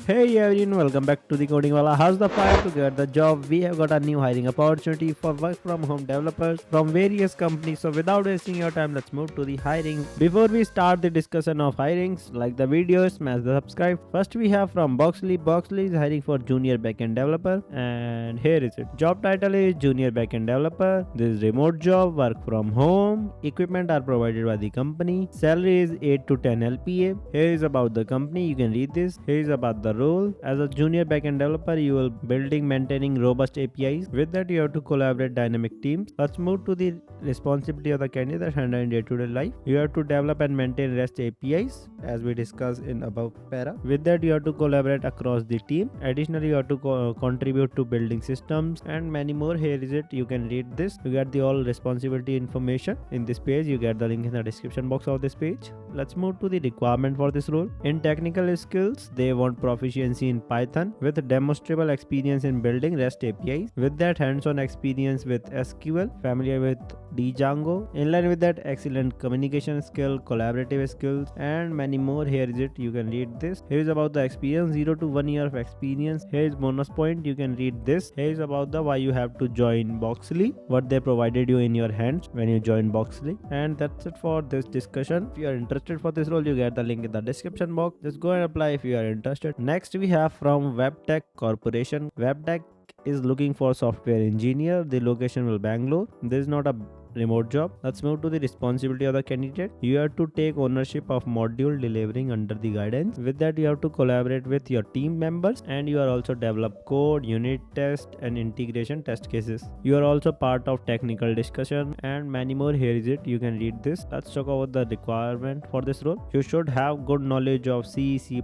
Hey everyone, welcome back to the Coding Wallah. How's the fire to get the job? We have got a new hiring opportunity for work from home developers from various companies. So without wasting your time, let's move to the hiring. Before we start the discussion of hirings, like the video, smash the subscribe. First we have from Boxley. Boxley is hiring for junior backend developer, and here is it. Job title is junior backend developer. This is remote job, work from home. Equipment are provided by the company. Salary is 8 to 10 LPA. Here is about the company. You can read this. Here is about the role. As a junior backend developer, you will building, maintaining robust APIs. With that, you have to collaborate dynamic teams. Let's move to the responsibility of the candidate handle in day-to-day life. You have to develop and maintain REST APIs, as we discussed in above para. With that, you have to collaborate across the team. Additionally, you have to contribute to building systems and many more. Here is it. You can read this. You get the all responsibility information in this page. You get the link in the description box of this page. Let's move to the requirement for this role. In technical skills, they want proficiency in Python with demonstrable experience in building REST APIs. With that, hands-on experience with SQL, familiar with Django. In line with that, excellent communication skill, collaborative skills, and many more. Here is it. You can read this. Here is about the experience, 0 to 1 year of experience. Here is bonus point. You can read this. Here is about the why you have to join Boxley, what they provided you in your hands when you join Boxley. And that's it for this discussion. If you are interested for this role, you get the link in the description box. Just go and apply if you are interested. Next we have from Wabtec Corporation. Wabtec is looking for software engineer. The location will Bangalore. This is not a remote job. Let's move to the responsibility of the candidate. You have to take ownership of module delivering under the guidance. With that, you have to collaborate with your team members, and you are also develop code, unit test, and integration test cases. You are also part of technical discussion and many more. Here is it. You can read this. Let's talk about the requirement for this role. You should have good knowledge of C, C++,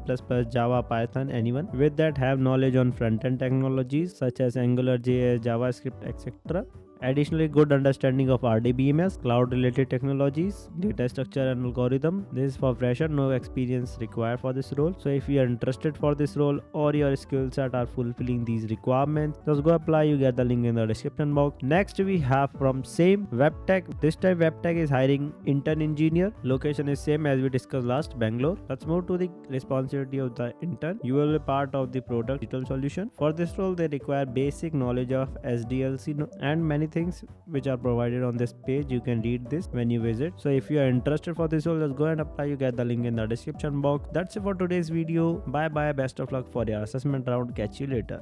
Java, Python. Anyone with that have knowledge on front-end technologies such as Angular, JS, JavaScript, etc. Additionally, good understanding of RDBMS, cloud-related technologies, data structure and algorithm. This is for fresher, no experience required for this role. So if you are interested for this role or your skill set are fulfilling these requirements, just go apply. You get the link in the description box. Next we have from same Wabtec. This time Wabtec is hiring intern engineer. Location is same as we discussed last, Bangalore. Let's move to the responsibility of the intern. You will be part of the product digital solution. For this role, they require basic knowledge of SDLC and many things which are provided on this page. You can read this when you visit. So if you are interested for this role, just go and apply. You get the link in the description box. That's it for today's video. Bye bye. Best of luck for your assessment round. Catch you later.